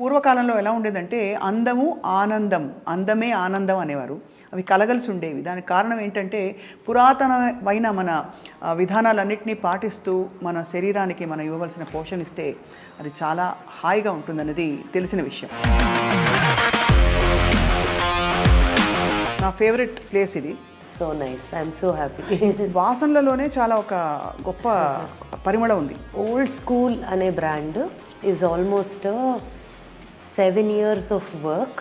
పూర్వకాలంలో ఎలా ఉండేదంటే అందము ఆనందం, అందమే ఆనందం అనేవారు. అవి కలగలిసి ఉండేవి. దానికి కారణం ఏంటంటే పురాతనమైన మన విధానాలన్నింటినీ పాటిస్తూ మన శరీరానికి మనం ఇవ్వవలసిన పోషణ ఇస్తే అది చాలా హాయిగా ఉంటుందన్నది తెలిసిన విషయం. నా ఫేవరెట్ ప్లేస్ ఇది. So nice, I'm so happy. వాసనలలోనే చాలా ఒక గొప్ప పరిమళం ఉంది. ఓల్డ్ స్కూల్ అనే brand is almost 7 years of work.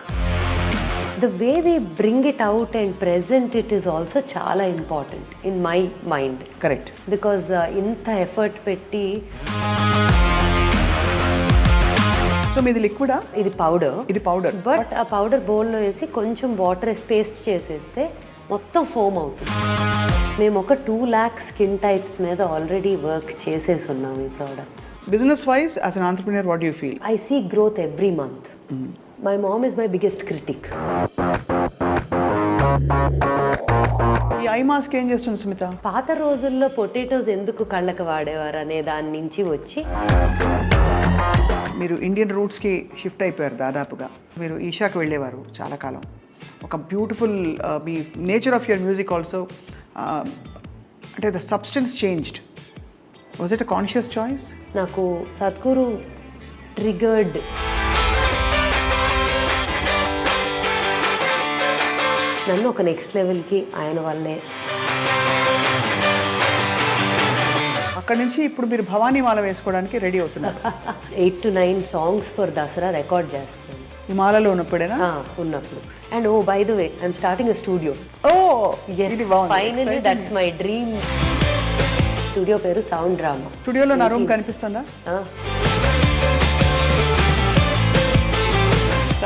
The way we bring it out and present it is also చాలా important in my mind. Correct. Because ఇంత ఎఫర్ట్ పెట్టి. సో మీది లిక్విడా? ఇది పౌడర్. ఇది పౌడర్. బట్ ఆ పౌడర్ బౌల్లో వేసి కొంచెం వాటర్ వేసి పేస్ట్ చేసేస్తే మొత్తం ఫోమ్ అవుతుంది. మేము ఒక 2 lakh స్కిన్ టైప్స్ మీద ఆల్రెడీ వర్క్ చేసేసి ఉన్నాం ఈ products. Business wise, as an entrepreneur, what do you feel? I see growth every month. My mom is my biggest critic. ఈ ఐ మాస్క్ ఏం చేస్తుంది స్మిత? పాత రోజుల్లో పొటాటోస్ ఎందుకు కళ్ళకు వాడేవారు అనే దాని నుంచి వచ్చి మీరు ఇండియన్ రూట్స్కి షిఫ్ట్ అయిపోయారు దాదాపుగా. మీరు ఈషాకి వెళ్ళేవారు చాలా కాలం. ఒక బ్యూటిఫుల్ మీ nature of your music also, అంటే the substance changed. Was it a conscious choice? నాకు సద్గురు ట్రిగర్డ్. నన్ను ఒక నెక్స్ట్ లెవెల్కి ఆయన వల్లే. అక్కడి నుంచి ఇప్పుడు మీరు భవానీ మాల వేసుకోవడానికి రెడీ అవుతున్నారు. 8 to 9 songs for Dasara record చేస్తాను. ఈ మాలలో ఉన్నప్పుడేనా? ఉన్నప్పుడు. And oh by the way I'm starting a studio. Oh ఇది finally that's my dream. Studio పేరు సౌండ్ డ్రామా. స్టూడియోలో నా రూమ్ కనిపిస్తుందా?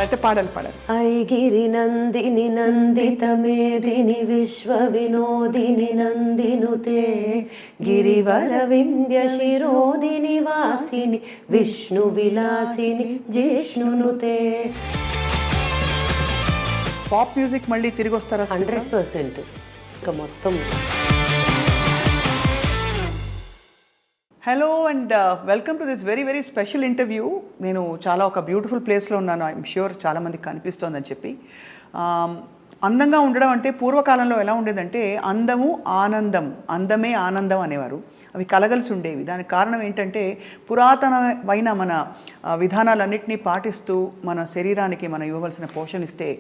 అయితే పాడాలి. ఐగిరి నందిని నందిత మేదిని విశ్వ వినోదిని నందినుతే గిరివర వింధ్య శిరోదిని వాసిని విష్ణు విలాసిని జిష్ణునుతే. పాప్ మ్యూజిక్ మళ్ళీ తిరిగి వస్తారా? 100%. ఇంకా మొత్తం. Hello and welcome to this very very special interview. నేను చాలా ఒక బ్యూటిఫుల్ ప్లేస్లో ఉన్నాను. ఐఎమ్ ష్యూర్ చాలామందికి కనిపిస్తోందని చెప్పి. అందంగా ఉండడం అంటే పూర్వకాలంలో ఎలా ఉండేదంటే అందము ఆనందం, అందమే ఆనందం అనేవారు. అవి కలగలిసి ఉండేవి. దానికి కారణం ఏంటంటే పురాతనమైన మన విధానాలన్నింటినీ పాటిస్తూ మన శరీరానికి మనం ఇవ్వవలసిన పోషణ ఇస్తే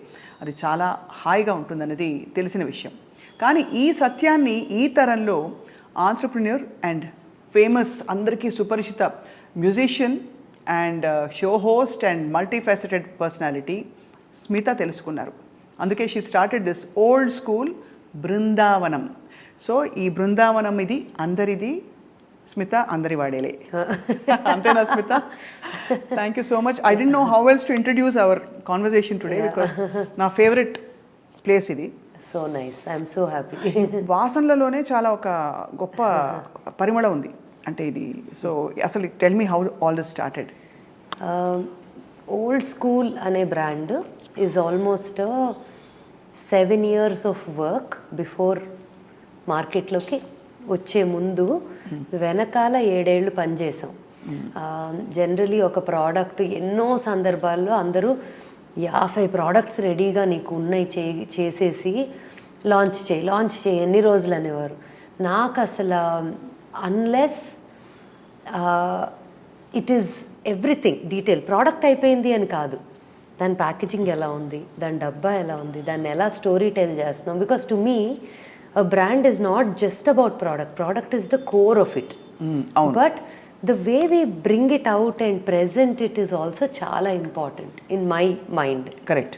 అది చాలా హాయిగా ఉంటుందన్నది తెలిసిన విషయం. కానీ ఈ సత్యాన్ని ఈ తరంలో ఆంట్రప్రెన్యూర్ అండ్ ఫేమస్, అందరికీ సుపరిచిత musician and show host and multifaceted personality Smita తెలుసుకున్నారు. అందుకే she started this old school Brindavanam. So ఈ బృందావనం ఇది అందరిది, స్మిత అందరి వాడేలే. అంతేనా Smita? Thank you so much. I don't know how else to introduce our conversation today because నా ఫేవరెట్ ప్లేస్ ఇది. So nice, I'm so happy. వాసనలలోనే చాలా ఒక గొప్ప పరిమళం ఉంది అంటే ఇది. సో అసలు tell me how all this started. Old school అనే brand is almost 7 years of work before మార్కెట్లోకి వచ్చే ముందు. వెనకాల 7 ఏళ్ళు పనిచేసాం. జనరలీ ఒక ప్రోడక్ట్ ఎన్నో సందర్భాల్లో అందరూ 50 ప్రోడక్ట్స్ రెడీగా నీకు ఉన్నాయి చేసేసి లాంచ్ చేయి ఎన్ని రోజులు అనేవారు. నాకు అసలు unless it is everything detail. Product అయిపోయింది అని కాదు, దాని ప్యాకేజింగ్ ఎలా ఉంది, దాని డబ్బా ఎలా ఉంది, దాన్ని ఎలా స్టోరీ టెల్ చేస్తున్నాం. Because to me a brand is not just about product is the core of it. But the way we bring it out and present it is also చాలా important in my mind. Correct.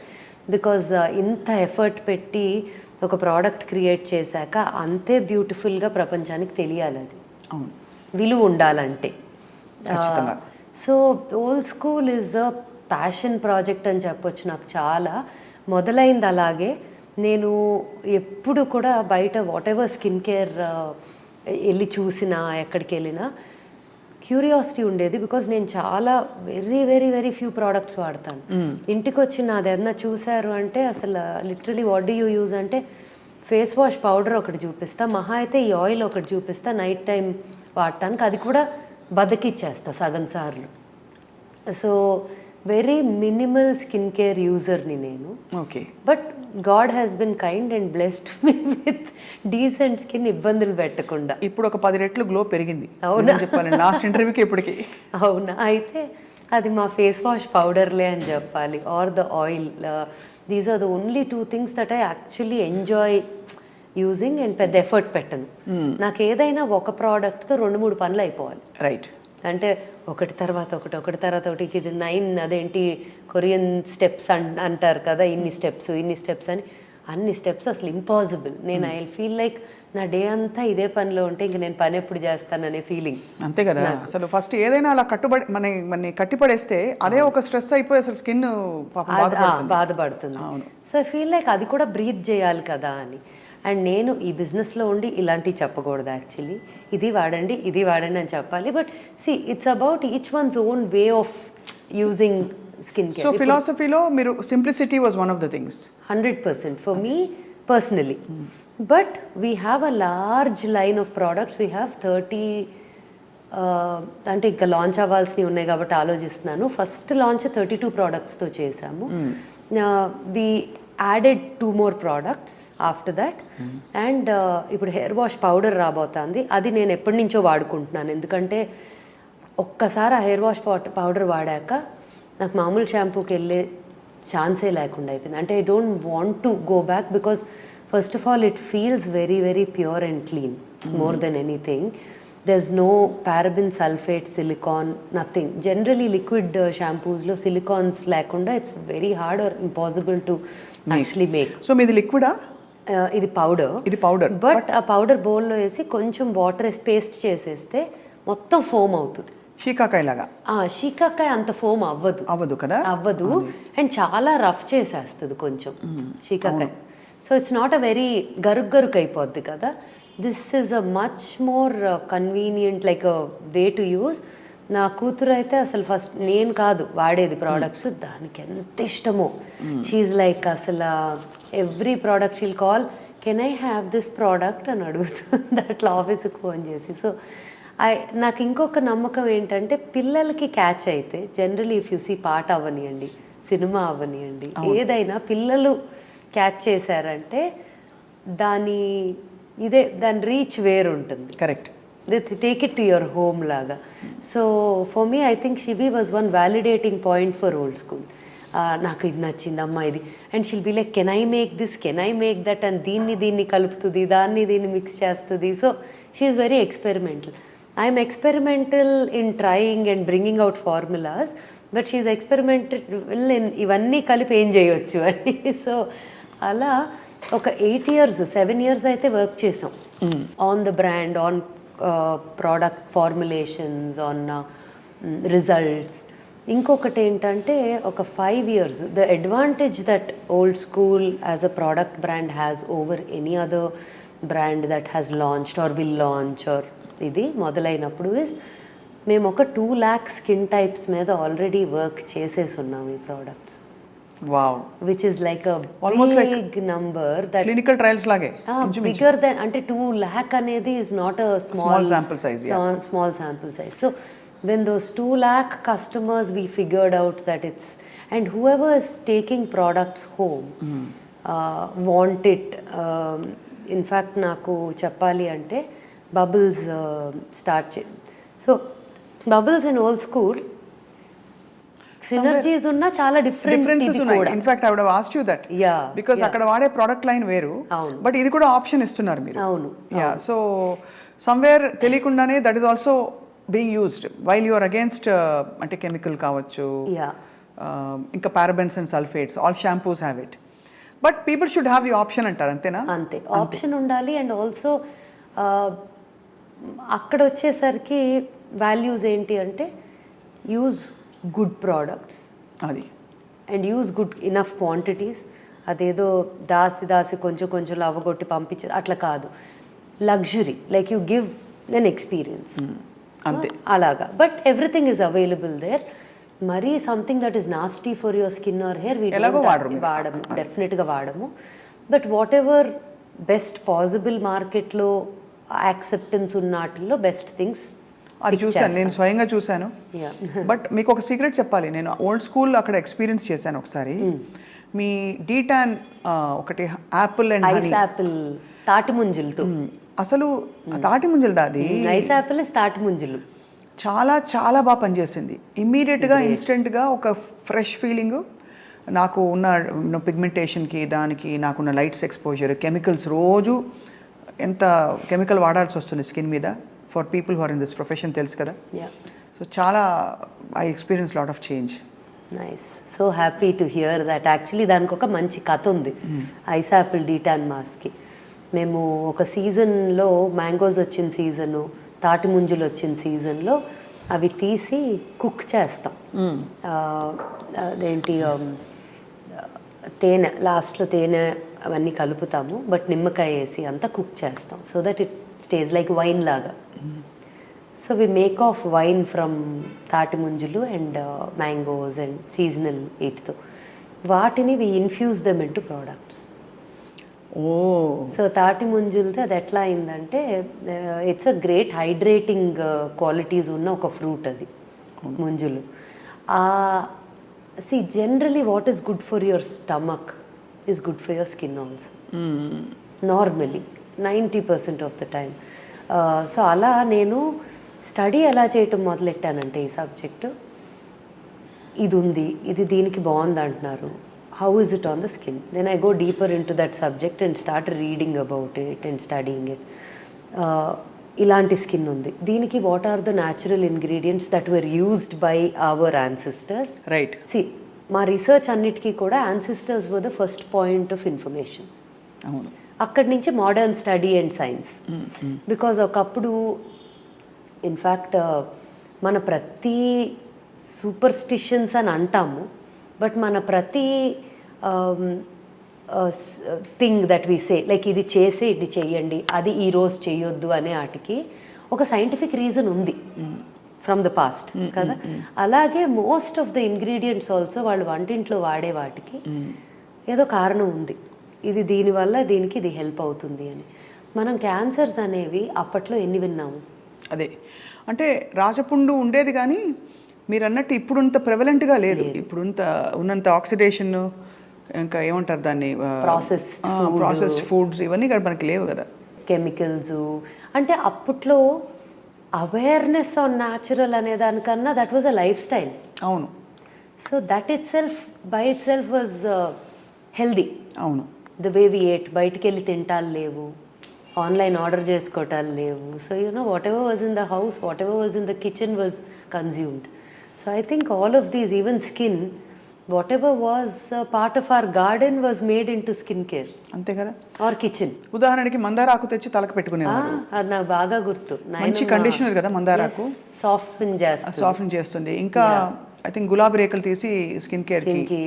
Because ఇంత effort పెట్టి ఒక product create చేశాక అంతే బ్యూటిఫుల్గా ప్రపంచానికి తెలియాలి, అది విలువ ఉండాలంటే. So old school is a passion project అని చెప్పొచ్చు. నాకు చాలా మొదలైంది అలాగే. నేను ఎప్పుడు కూడా బయట వాట్ ఎవర్ స్కిన్ కేర్ వెళ్ళి చూసినా, ఎక్కడికి వెళ్ళినా క్యూరియాసిటీ ఉండేది. బికాజ్ నేను చాలా very very very few products వాడతాను. ఇంటికి వచ్చి నాది ఏదన్నా చూశారు అంటే అసలు literally what do you use అంటే ఫేస్ వాష్ పౌడర్ ఒకటి చూపిస్తా, మహా అయితే ఈ ఆయిల్ ఒకటి చూపిస్తా నైట్ టైం వాడటానికి, అది కూడా బతికిచ్చేస్తా సగం సార్లు. So very minimal skin care యూజర్ని నేను. Okay. But God has been kind and blessed me with decent skin, ఇబ్బందులు పెట్టకుండా. ఇప్పుడు ఒక 10 రెట్లు గ్లో పెరిగింది. అవునా? చెప్పాలి లాస్ట్ ఇంటర్వ్యూకి ఇప్పటికి. అవునా? అయితే అది మా ఫేస్ వాష్ పౌడర్లే అని చెప్పాలి, or the oil. These are the only 2 things that I actually enjoy using and పెద్ద ఎఫర్ట్ పెట్టను. నాకు ఏదైనా ఒక ప్రోడక్ట్తో 2-3 పనులు అయిపోవాలి. రైట్. అంటే ఒకటి తర్వాత ఒకటి 9 అదేంటి కొరియన్ స్టెప్స్ అంటారు కదా, ఇన్ని స్టెప్స్ అని. అన్ని స్టెప్స్ అసలు ఇంపాసిబుల్. నేను ఐ ఫీల్ లైక్ నా డే అంతా ఇదే పనిలో ఉంటే ఇంక నేను పని ఎప్పుడు చేస్తాననే ఫీలింగ్. అంతే కదా. అసలు ఫస్ట్ ఏదైనా అలా మన కట్టిపడేస్తే అదే ఒక స్ట్రెస్ అయిపోయి అసలు స్కిన్ బాధపడుతుంది. సో ఐ ఫీల్ లైక్ అది కూడా బ్రీత్ చేయాలి కదా అని. అండ్ నేను ఈ బిజినెస్లో ఉండి ఇలాంటివి చెప్పకూడదు యాక్చువల్లీ. ఇది వాడండి అని చెప్పాలి. But see it's about each one's own way of using skin care. So ఫిలాసఫీలో మీరు simplicity was one of the things. 100% for me personally. But we have a large line of products. We have 30 అంటే ఇంకా launch అవ్వాల్సినవి ఉన్నాయి కాబట్టి ఆలోచిస్తున్నాను. First launch 32 ప్రోడక్ట్స్తో చేసాము. We added 2 more products after that. And ఇప్పుడు hair wash powder రాబోతుంది. అది నేను ఎప్పటి నుంచో వాడుకుంటున్నాను. ఎందుకంటే ఒక్కసారి ఆ హెయిర్ వాష్ పౌడర్ వాడాక నాకు మామూలు షాంపూకి వెళ్ళే ఛాన్సే లేకుండా అయిపోయింది. అంటే I don't want to go back because first of all it feels very very pure and clean more than anything. there's no paraben, sulfate, silicone, nothing. Generally liquid shampoos lo silicones lekunda it's very hard or impossible to actually make. So meedi liquid ah ఇది powder. But ఆ powder బౌల్లో వేసి కొంచెం water వేసి paste చేసేస్తే మొత్తం foam అవుతుంది. షీకాకాయ లాగా. షీకాకాయ అంత ఫోమ్ అవ్వదు కదా. అవ్వదు. అండ్ చాలా రఫ్ చేసేస్తుంది కొంచెం షీకాకాయ. So it's not a very గరుక్ అయిపోద్ది కదా. This is a much more convenient like a way to use. నా కూతురు అయితే అసలు ఫస్ట్ నేను కాదు వాడేది ప్రోడక్ట్స్, దానికి ఎంత ఇష్టమో. షీఈ్ లైక్ అసలు every product she'll call can I have this product అని అడుగుతుంది అట్లా ఆఫీస్కి ఫోన్ చేసి. సో నాకు ఇంకొక నమ్మకం ఏంటంటే పిల్లలకి క్యాచ్ అయితే జనరలీ ఇఫ్ యూ సీ పాట అవ్వనియండి, సినిమా అవ్వనియండి, ఏదైనా పిల్లలు క్యాచ్ చేశారంటే దాని రీచ్ వేరు ఉంటుంది. Correct. Take it to your home లాగా. So for me I think Shivi was one validating point for old school. నాకు ఇది నచ్చింది అమ్మా ఇది. And she'll like can I make this, can I make that అని దీన్ని కలుపుతుంది, దీన్ని మిక్స్ చేస్తుంది. So she is very experimental. I'm experimental in trying and bringing out formulas, but she is experimental in ఇవన్నీ కలిపి ఏం చేయొచ్చు అని. సో అలా ఒక 7 years అయితే వర్క్ చేసాం on the brand, on product formulations, on results. ఇంకొకటి ఏంటంటే ఒక 5 years the advantage that old school as a product brand has over any other brand that has launched or will launch or ఇది మొదలైనప్పుడు is మేము ఒక 2 lakh skin types మీద already work చేసేసి ఉన్నాం ఈ products. Wow. Which is like a almost big like number that clinical trials lage. Bigger than ante 2 lakh anedi is not a small sample size. Yeah. Small sample size. So when those 2 lakh customers we figured out that it's, and whoever is taking products home want it. In fact naku cheppali ante bubbles start so bubbles in old school synergies unna chaala differences unnai. In fact I would have asked you that. Yeah, because akkada vaade product line veru, but idi kuda option istunnaru meer. Avunu. Yeah, so somewhere teliyakundane that is also being used while you are against ante chemical kavachu. Yeah. Inka parabens and sulfates, all shampoos have it, but people should have the option antaru antena. Ante option undali. And also akkada vachesariki values enti ante use good products adi and use good enough quantities. అదేదో దాసి కొంచెం అవగొట్టి పంపించేది అట్లా కాదు. Luxury like you give an experience అంతే అలాగా. But everything is available there. మరీ something that is nasty for your skin or hair వాడము, డెఫినెట్గా వాడము. But whatever best possible మార్కెట్లో యాక్సెప్టెన్స్ ఉన్న వాటిల్లో బెస్ట్ థింగ్స్ అది చూశాను, నేను స్వయంగా చూశాను. Yeah. బట్ మీకు ఒక సీక్రెట్ చెప్పాలి, నేను ఓల్డ్ స్కూల్ అక్కడ ఎక్స్పీరియన్స్ చేశాను ఒకసారి. మీ డీటాన్ ఒకటి యాపిల్ అండ్ ఐస్ యాపిల్ తాటి ముంజులతో. అసలు తాటి ముంజలు అది ఐస్ యాపిల్ తాటి ముంజులు చాలా చాలా బాగా పనిచేసింది. ఇమ్మీడియట్గా ఇన్స్టెంట్గా ఒక ఫ్రెష్ ఫీలింగ్. నాకు ఉన్న పిగ్మెంటేషన్కి దానికి నాకున్న లైట్స్ ఎక్స్పోజర్, కెమికల్స్ రోజు ఎంత కెమికల్ వాడాల్సి వస్తుంది స్కిన్ మీద for people who are in this profession, తెలుసు కదా. సో చాలా I experience lot of change. Nice, so happy to hear that. Actually దానికి ఒక మంచి కథ ఉంది ఐస్ యాపిల్ డీటాన్ మాస్క్కి. మేము ఒక సీజన్లో మ్యాంగోస్ వచ్చిన సీజను, తాటి ముంజులు వచ్చిన సీజన్లో అవి తీసి కుక్ చేస్తాం. అదేంటి తేనె, లాస్ట్లో తేనె అవన్నీ కలుపుతాము, బట్ నిమ్మకాయ వేసి అంతా కుక్ చేస్తాం so that it stage like wine లాగా. So we make of wine from తాటి ముంజులు అండ్ మ్యాంగోస్ అండ్ సీజనల్ వీటితో. వాటిని we infuse them into products. So తాటి ముంజులతో అది ఎట్లా అయిందంటే it's a great hydrating qualities ఉన్న ఒక ఫ్రూట్ అది ముంజులు. See, generally what is good for your stomach is good for your skin also. Normally 90% of the time. So అలా నేను స్టడీ ఎలా చేయటం మొదలెట్టానంటే ఈ సబ్జెక్టు, ఇది ఉంది, ఇది దీనికి బాగుంది అంటున్నారు, how is it on the skin? Then I go deeper into that subject and start reading about it and studying it. ఇలాంటి స్కిన్ ఉంది, దీనికి what are the natural ingredients that were used by our ancestors. Right. See మా research అన్నిటికీ కూడా ancestors were the first point of information. అవును. అక్కడి నుంచి modern study and science. Because ఒకప్పుడు ఇన్ఫ్యాక్ట్ మన ప్రతి సూపర్స్టిషన్స్ అని అంటాము, బట్ మన ప్రతి thing that we say like ఇది చేసి ఇది చెయ్యండి, అది ఈరోజు చేయొద్దు అనే వాటికి ఒక సైంటిఫిక్ రీజన్ ఉంది ఫ్రమ్ ద పాస్ట్ కదా. అలాగే most of the ingredients also వాళ్ళు వంటింట్లో వాడే వాటికి ఏదో కారణం ఉంది, ఇది దీనివల్ల దీనికి ఇది హెల్ప్ అవుతుంది అని. మనం క్యాన్సర్స్ అనేవి అప్పట్లో ఎన్ని విన్నాము. అదే అంటే రాజపుండు ఉండేది కానీ మీరు అన్నట్టు ఇప్పుడుంత ప్రెవలెంట్గా లేదు. ఇప్పుడుంత ఉన్నంత ఆక్సిడేషన్, ఇంకా ఏమంటారు దాన్ని, ప్రాసెస్డ్ ఫుడ్స్ ఇవన్నీ ఇక్కడ మనకి లేవు కదా, కెమికల్స్. అంటే అప్పట్లో అవేర్నెస్ ఆన్ న్యాచురల్ అనే దానికన్నా that was a lifestyle. అవును. So that itself by itself was healthy. అవును. ద వే వి ఏట్, బయటికి వెళ్ళి తింటాలు లేవు, ఆన్లైన్ ఆర్డర్ చేసుకోవటాలు లేవు. So you know whatever was in the house, whatever was in the kitchen was consumed. So I think all of these, even skin, whatever was part of our garden was made into skin care. అంతే కదా. or kitchen. ఉదాహరణకి మందారాకు తెచ్చి తలకు పెట్టుకునేవారు. అది నాకు బాగా గుర్తు. మంచి కండిషనర్ కదా మందారాకు, సాఫ్ట్ చేస్తుంది. ఇంకా ఐ థింక్ గులాబీ రేకులు తీసి స్కిన్ కేర్ కి,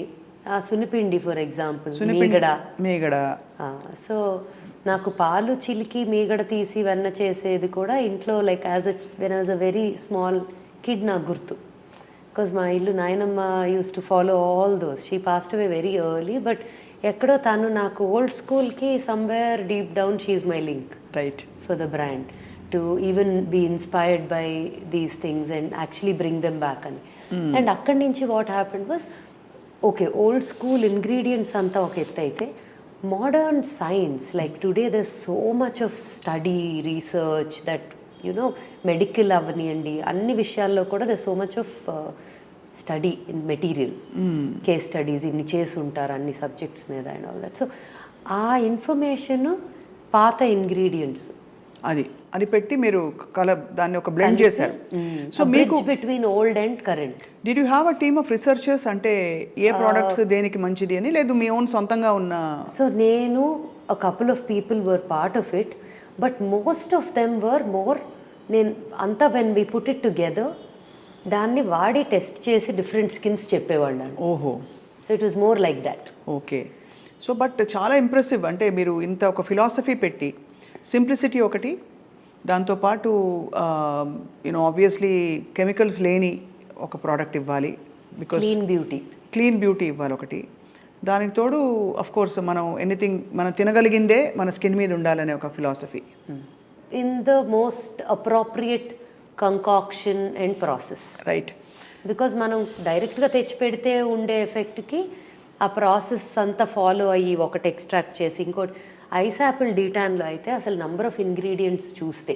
సునిపిండి ఫర్ ఎగ్జాంపుల్, మీగడ. సో నాకు పాలు చిలికి మీగడ తీసి వెన్న చేసేది కూడా ఇంట్లో, like when I was a very small kid నాకు గుర్తు. బికాజ్ మా ఇల్లు నాయనమ్మ use to follow all those. She passed away very early, but ఎక్కడో తను నాకు ఓల్డ్ స్కూల్కి somewhere deep down she is my link right for the brand to even be inspired by these things and actually bring them back అని. And అక్కడి నుంచి what happened was, okay old school ingredients అంతా ఒక ఎత్తు అయితే, modern science like today there so much of study research that you know medical అవనియండి, అన్ని విషయాల్లో కూడా the so much of study in material, case studies ఇన్ని చేసి ఉంటారు అన్ని సబ్జెక్ట్స్ మీద అండ్ ఆల్ దట్. సో ఆ ఇన్ఫర్మేషన్ పాత ఇంగ్రీడియంట్స్ అది పెట్టి మీరు దాన్ని ఒక బ్లెండ్ చేశారు. సో మీకు between old and current. Did you have a team of researchers, అంటే ఏ ప్రోడక్ట్స్ దేనికి మంచిది అని, లేదు మీ ఓన్ సొంతంగా ఉన్న? సో నేను a couple of people were part of it, but most of them were more, నేను అంతా when we put it together దాన్ని వాడి టెస్ట్ చేసి డిఫరెంట్ స్కిన్స్ చెప్పేవాళ్ళం. ఓహో. So it was more like that. Okay. So but చాలా impressive, అంటే మీరు ఇంత ఒక ఫిలాసఫీ పెట్టి, సింప్లిసిటీ ఒకటి, దాంతోపాటు యూనో ఆబ్వియస్లీ కెమికల్స్ లేని ఒక ప్రోడక్ట్ ఇవ్వాలి, బికాస్ క్లీన్ బ్యూటీ ఇవ్వాలి ఒకటి, దానికి తోడు అఫ్ కోర్స్ మనం ఎనీథింగ్ మనం తినగలిగిందే మన స్కిన్ మీద ఉండాలనే ఒక ఫిలాసఫీ. In the most appropriate concoction and process. Right. Because మనం డైరెక్ట్గా తెచ్చి పెడితే ఉండే ఎఫెక్ట్కి ఆ ప్రాసెస్ అంతా ఫాలో అయ్యి ఒకటి ఎక్స్ట్రాక్ట్ చేసి ఇంకోటి. ఐస్ యాపిల్ డీటాన్లో అయితే అసలు నంబర్ ఆఫ్ ఇంగ్రీడియంట్స్ చూస్తే,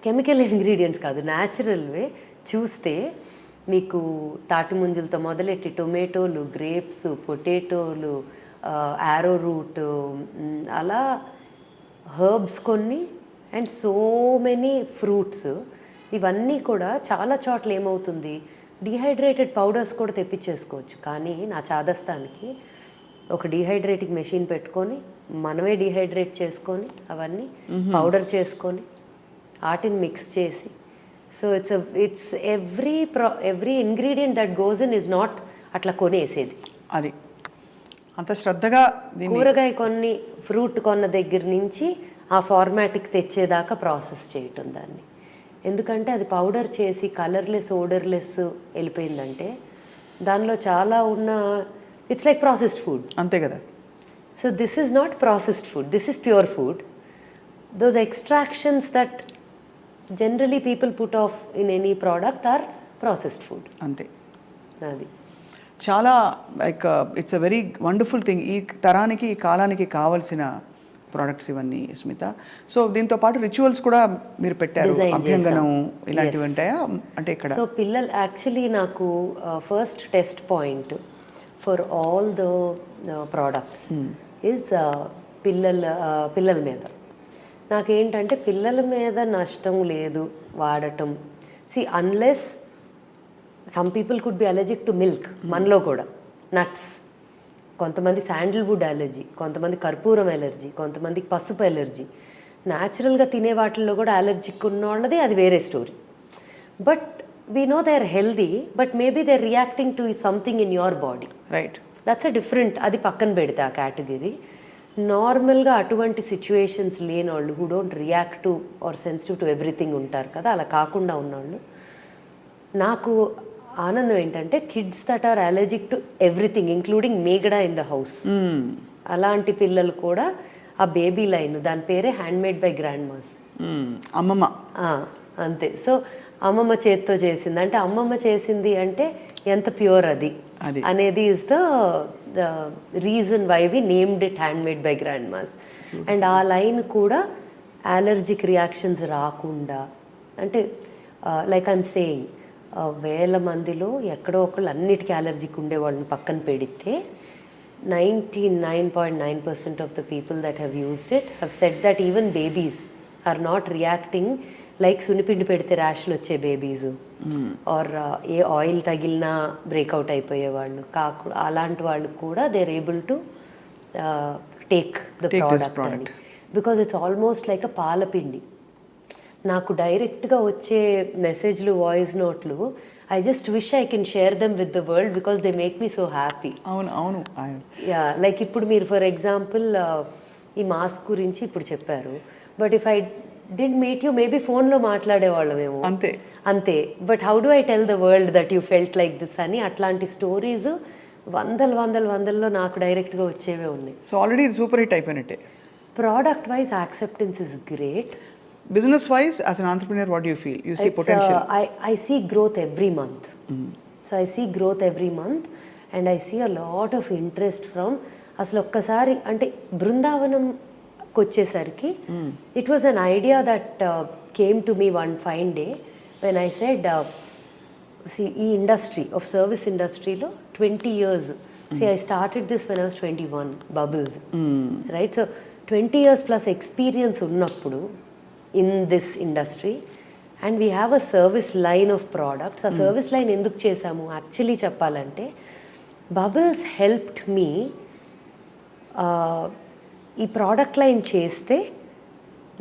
కెమికల్ ఇంగ్రీడియంట్స్ కాదు, న్యాచురల్వే చూస్తే మీకు తాటి ముంజలతో మొదలెట్టి టొమాటోలు, గ్రేప్స్, పొటాటోలు, యారో రూట్, అలా హర్బ్స్ కొన్ని అండ్ సో మెనీ ఫ్రూట్స్. ఇవన్నీ కూడా చాలా చోట్ల ఏమవుతుంది, డీహైడ్రేటెడ్ పౌడర్స్ కూడా తెప్పించేసుకోవచ్చు. కానీ నా చాదస్తానికి ఒక డీహైడ్రేటింగ్ మెషిన్ పెట్టుకొని మనమే డీహైడ్రేట్ చేసుకొని అవన్నీ పౌడర్ చేసుకొని వాటిని మిక్స్ చేసి, so it's every ingredient that goes in is not అట్లా కొనేసేది. అది అంత శ్రద్ధగా కూరగాయ కొన్ని ఫ్రూట్ కొన్న దగ్గర నుంచి ఆ ఫార్మాట్కి తెచ్చేదాకా ప్రాసెస్ చేయటం దాన్ని. ఎందుకంటే అది పౌడర్ చేసి కలర్లెస్, ఓడర్లెస్ వెళ్ళిపోయిందంటే దానిలో చాలా ఉన్న ఇట్స్ లైక్ ప్రాసెస్డ్ ఫుడ్. అంతే కదా. So this is not processed food, this is pure food. Those extractions that generally people put off in any product or processed food. అంతే. అది చాలా like it's a very wonderful thing. ఈ తరానికి, ఈ కాలానికి కావాల్సిన ప్రోడక్ట్స్ ఇవన్నీ స్మిత. సో దీంతో పాటు రిచువల్స్ కూడా మీరు పెట్టారు, అభ్యంగనం ఇలాంటివి ఉంటాయా అంటే ఇక్కడ? సో పిల్లలు యాక్చువల్లీ నాకు first test point for all the products is పిల్లల మీద. నాకేంటంటే పిల్లల మీద నష్టం లేదు వాడటం. See unless some people could be allergic to milk, మనలో కూడా నట్స్, కొంతమంది శాండిల్వుడ్ అలర్జీ, కొంతమంది కర్పూరం అలర్జీ, కొంతమందికి పసుపు అలర్జీ. న్యాచురల్గా తినే వాటిల్లో కూడా అలర్జిక్ ఉన్న వాళ్ళది అది వేరే story. But we know they are healthy, but maybe they are reacting to something in your body. Right. That's a different, అది పక్కన పెడితే ఆ కేటగిరీ. నార్మల్గా అటువంటి సిచ్యువేషన్స్ లేని వాళ్ళు, who don't react to or sensitive to everything ఉంటారు కదా, అలా కాకుండా ఉన్నవాళ్ళు. నాకు ఆనందం ఏంటంటే kids that are allergic to everything including మేగడా ఇన్ ద హౌస్, అలాంటి పిల్లలు కూడా ఆ బేబీ లైన్, దాని పేరే hand made by grandmas, అమ్మమ్మ. అంతే. సో అమ్మమ్మ చేత్తో చేసింది అంటే, అమ్మమ్మ చేసింది అంటే ఎంత ప్యూర్ అది అనేది is the reason why we named it hand made by grandmas. And ఆ లైన్ కూడా అలర్జిక్ రియాక్షన్స్ రాకుండా, అంటే లైక్ ఐఎమ్ సేయింగ్, వేల మందిలో ఎక్కడో ఒకళ్ళు అన్నిటికీ అలర్జిక్ ఉండే వాళ్ళని పక్కన పెడితే 99.9% of the people that have used it have said that even babies are not reacting like సునిపిండి పెడితే ర్యాష్లు వచ్చే బేబీస్ ఆర్ ఏ ఆయిల్ తగిలినా బ్రేక్అవుట్ అయిపోయేవాళ్ళు అలాంటి వాళ్ళు కూడా they are able to take the product because it's almost like a పాలపిండి. నాకు డైరెక్ట్గా వచ్చే మెసేజ్లు, వాయిస్ నోట్లు, I just wish I can share them with the world because they make me so happy. అవును అవును. యా, లైక్ ఇప్పుడు మీరు ఫర్ ఎగ్జాంపుల్ ఈ మాస్క్ గురించి ఇప్పుడు చెప్పారు, but if I did meet you maybe ఫోన్లో మాట్లాడేవాళ్ళమేమో, అంతే అంతే. But how do I tell the world that you felt like this అని, అట్లాంటి స్టోరీస్ వందల్లో నాకు డైరెక్ట్గా వచ్చేవే ఉన్నాయి. సో ఆల్రెడీ ఇది సూపర్ హిట్ అయిపోయినట్టే. Product wise acceptance is great. Business wise, as an entrepreneur, what do you feel? You see potential? I see growth every month. So I see growth every month and I see a lot of interest from, అసలు ఒక్కసారి అంటే బృందావనంకి వచ్చేసరికి it was an idea that came to me one fine day when I said, ఈ industry of service ఇండస్ట్రీలో 20 years, I started this when I was 21, bubbles, right? So 20 years plus experience ఉన్నప్పుడు in this industry and we have a service line of products. ఆ service line ఎందుకు చేసాము actually చెప్పాలంటే, bubbles helped me ఈ product line చేస్తే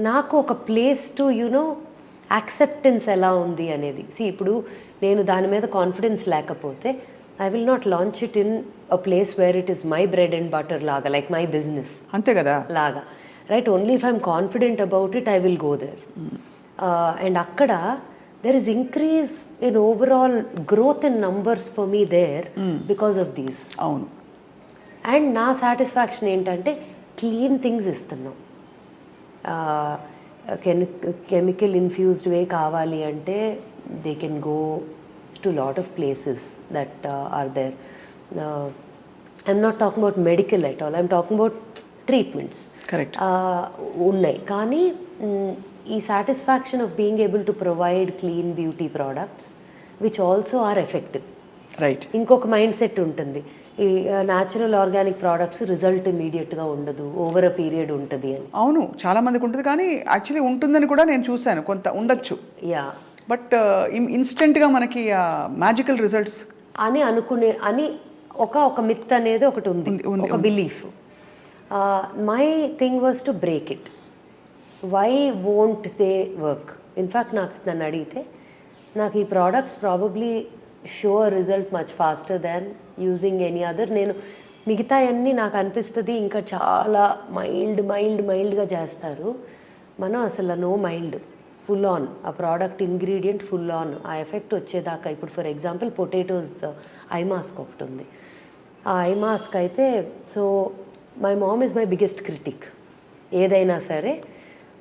నాకు ఒక place to you know acceptance ఎలా ఉంది అనేది. ఇప్పుడు నేను దాని మీద కాన్ఫిడెన్స్ లేకపోతే I will not launch it in a place where it is my bread and butter లాగా, లైక్ మై బిజినెస్, అంతే కదా లాగా, right? Only if I'm confident about it I will go there. And అక్కడ there is increase in overall growth in numbers for me there because of these. అవును. And నా satisfaction ఏంటంటే clean things ఇస్తున్నాం. Chemical infused way కావాలి అంటే they can go to lot of places that are there. I'm not talking about medical at all, I'm talking about treatments. Correct. ఉన్నాయి, కానీ ఈ satisfaction of being able to provide clean beauty products which also are effective. Right. ఇంకొక mindset ఉంటుంది, ఈ natural organic products result ఇమీడియట్గా ఉండదు, over a period ఉంటుంది అని. అవును, చాలా మందికి ఉంటుంది, కానీ యాక్చువల్లీ ఉంటుందని కూడా నేను చూశాను, కొంత ఉండొచ్చు. యా. బట్ ఇన్స్టెంట్గా మనకి మ్యాజికల్ రిజల్ట్స్ అని ఒక మిత్ అనేది ఒకటి ఉంది, ఒక belief. My thing was to break it. Why won't they work? In fact నన్ను అడిగితే నాకు ఈ products probably show result much faster than using any other. నేను మిగతా అన్నీ నాకు అనిపిస్తుంది ఇంకా చాలా మైల్డ్గా చేస్తారు, మనం అసలు నో మైల్డ్, ఫుల్ ఆన్ ఆ ప్రోడక్ట్ ఇంగ్రీడియంట్ ఫుల్ ఆన్ ఆ ఎఫెక్ట్ వచ్చేదాకా. ఇప్పుడు for example potatoes eye mask ఒకటి ఉంది. ఆ ఐ మాస్క్ అయితే, so my mom is my biggest critic. ఏదైనా సరే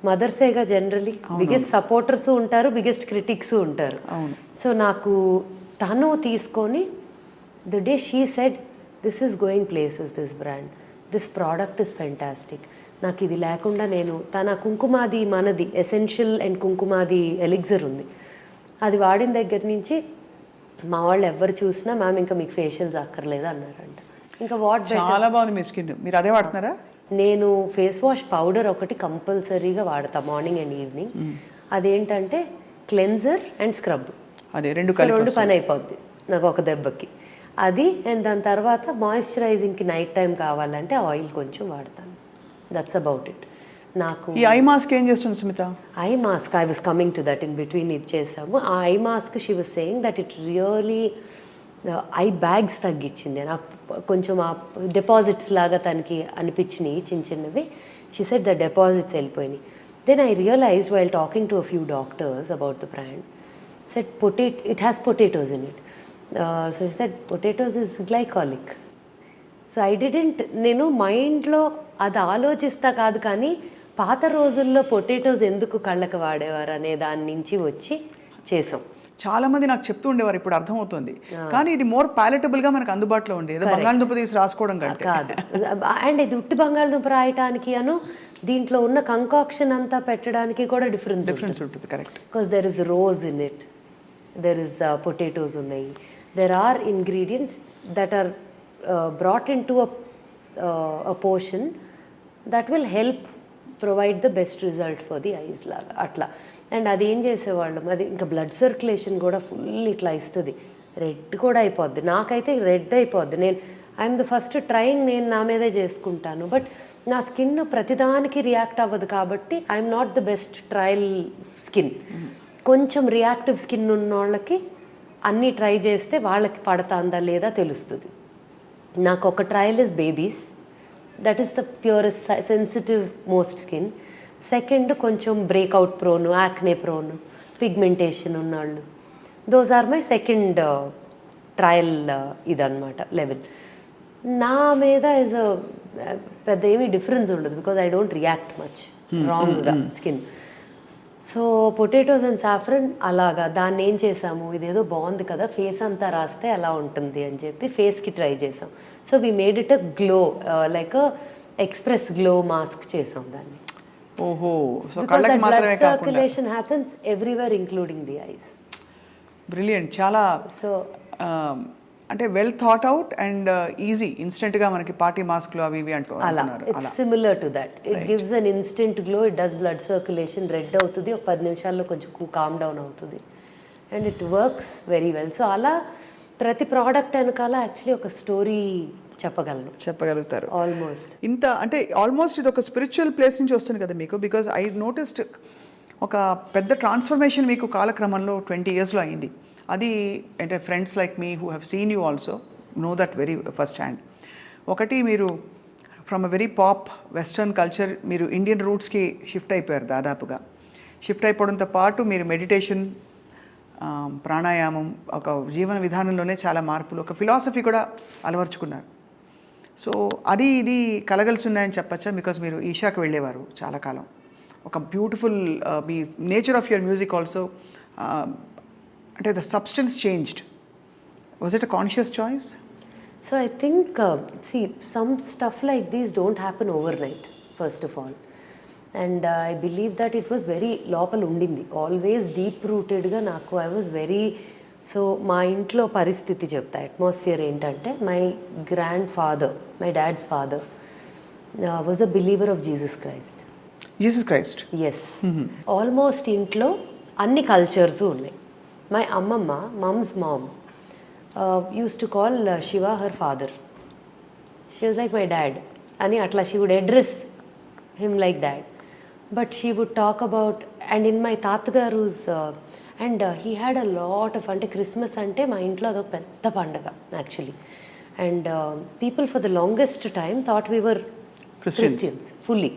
మదర్సేగా జనరలీ బిగ్గెస్ట్ సపోర్టర్స్ ఉంటారు, బిగ్గెస్ట్ క్రిటిక్స్ ఉంటారు. సో నాకు తను తీసుకొని the day she said this is going places, this brand, this product is fantastic. నాకు ఇది లేకుండా నేను తన కుంకుమాది మనది ఎసెన్షియల్ అండ్ కుంకుమాది ఎలిక్సర్ ఉంది, అది వాడిన దగ్గర నుంచి మా వాళ్ళు ఎవరు చూసినా మ్యామ్ ఇంకా మీకు ఫేషియల్స్ అక్కర్లేదు అన్నారంట. ఇంకా చాలా బాగుంది మీ స్కిన్, మీరు అదే వాడుతున్నారా? నేను ఫేస్ వాష్ పౌడర్ ఒకటి కంపల్సరీగా వాడతా మార్నింగ్ అండ్ ఈవినింగ్. అదేంటంటే క్లెన్జర్ అండ్ స్క్రబ్, అదే రెండు పని అయిపోద్ది నాకు ఒక దెబ్బకి. అది అండ్ దాని తర్వాత మాయిశ్చరైజింగ్కి నైట్ టైం కావాలంటే ఆయిల్ కొంచెం వాడతాను. That's about it. నాకు ఈ ఐ మాస్క్ ఏం చేస్తుంది Smitha? Eye mask I was coming to that, in between ఇది చేసాము. ఆ eye mask she was saying that it really eye bags తగ్గించింది. కొంచెం ఆ డిపాజిట్స్ లాగా తనకి అనిపించినాయి చిన్నవి. షీ సెడ్ ద డిపాజిట్స్ వెళ్ళిపోయినాయి. Then I realized while talking to a few doctors about the brand, said it has potatoes in it. So said potatoes is glycolic. So I didn't, నేను మైండ్లో అది ఆలోచిస్తా కాదు, కానీ పాత రోజుల్లో పొటాటోస్ ఎందుకు కళ్ళకి వాడేవారు అనే దాని నుంచి వచ్చి చేసాం. చాలా మంది నాకు చెప్తూ ఉండేవారు, ఇప్పుడు అర్థమవుతుంది. కానీ ఇది మోర్ ప్యాలెటబుల్గా మనకు అందుబాటులో ఉంది, ఏదో బంగాళదుంప తీసి రాసుకోవడం కాదు. అండ్ ఇది ఉట్టి బంగాళదుంప రాయటానికి దీంట్లో ఉన్న కంకాక్షన్ అంతా పెట్టడానికి కూడా డిఫరెన్స్ ఉంటుంది. Correct. Because there is rose in it, there is potatoes ఉన్నాయి, there are ingredients that are brought in to a portion that will help provide the best result for the eyes లాగా అట్లా. And అది ఏం చేసేవాళ్ళం, అది ఇంకా blood circulation కూడా full ఇట్లా ఇస్తుంది, రెడ్ కూడా అయిపోద్ది. నాకైతే రెడ్ అయిపోద్ది. ఐఎమ్ ద ఫస్ట్ ట్రైయింగ్, నేను నా మీదే చేసుకుంటాను. బట్ నా స్కిన్ ప్రతిదానికి రియాక్ట్ అవ్వదు కాబట్టి I'm not the best trial skin. కొంచెం రియాక్టివ్ స్కిన్ ఉన్న వాళ్ళకి అన్నీ ట్రై చేస్తే వాళ్ళకి పడతాందా లేదా తెలుస్తుంది. నాకు ఒక trial is babies, that is the purest sensitive most skin. Second కొంచెం breakout prone, acne prone, pigmentation ఉన్నవాళ్ళు, those are my second trial ఇదన్నమాట లెవెల్. నా మీద ఇస్ పెద్ద ఏమీ డిఫరెన్స్ ఉండదు because I don't react much రాంగ్గా skin. So potatoes and saffron అలాగా దాన్ని ఏం చేసాము, ఇదేదో బాగుంది కదా ఫేస్ అంతా రాస్తే ఎలా ఉంటుంది అని చెప్పి ఫేస్కి ట్రై చేసాం. So we made it a glow, like express glow mask చేసాం దాన్ని. ఓహో, సో కళ్ళకి మాత్రమే కాకుండా circulation happens everywhere including the ice. Brilliant. చాలా సో అంటే well thought out and easy, ఇన్స్టెంట్గా మనకి పార్టీ మాస్క్లు అవి ఇవి అంటూ అలా. It's similar to that, it gives an instant glow, it does blood circulation, red అవుతుంది, ఒక 10 నిమిషాల్లో కొంచెం కామ్ డౌన్ అవుతుంది and it works very well. So అలా ప్రతి ప్రోడక్ట్ వెనకాల యాక్చువల్లీ ఒక స్టోరీ చెప్పగలుగుతారు ఆల్మోస్ట్. ఇంత అంటే ఆల్మోస్ట్ ఇది ఒక స్పిరిచువల్ ప్లేస్ నుంచి వస్తుంది కదా మీకు, బికాజ్ ఐ నోటిస్డ్ ఒక పెద్ద ట్రాన్స్ఫర్మేషన్ మీకు కాలక్రమంలో 20 yearsలో అయింది. అది అంటే friends like me who have seen you also know that very first hand. ఒకటి మీరు from a very pop western culture మీరు ఇండియన్ రూట్స్కి షిఫ్ట్ అయిపోయారు దాదాపుగా. షిఫ్ట్ అయిపోవడంతో పాటు మీరు మెడిటేషన్, ప్రాణాయామం, ఒక జీవన విధానంలోనే చాలా మార్పులు, ఒక ఫిలాసఫీ కూడా అలవర్చుకున్నారు. సో అది ఇది కలగలిసి ఉన్నాయని చెప్పచ్చా? బికాజ్ మీరు ఈషాకి వెళ్ళేవారు చాలా కాలం, ఒక బ్యూటిఫుల్ మీ nature of your music also అంటే the substance changed. Was it a conscious choice? So I think, see, some stuff like these don't happen overnight, first of all. And I believe that it was very లోపల ఉండింది, always deep రూటెడ్గా నాకు. I was very, so మా ఇంట్లో పరిస్థితి చెప్తా, atmosphere ఏంటంటే, my grandfather, my dad's father was a believer of Jesus Christ. Jesus Christ? Yes. Almost ఇంట్లో అన్ని కల్చర్స్ ఉన్నాయి. మై అమ్మమ్మ, mum's mom, used to call Shiva her father. She was like my dad. Ani atla she would address him like that. But she would talk about, and in my Tatgaru's, and he had a lot of, ante Christmas ante ma intlo ado pedda pandaga actually. And people for the longest time thought we were Christians fully.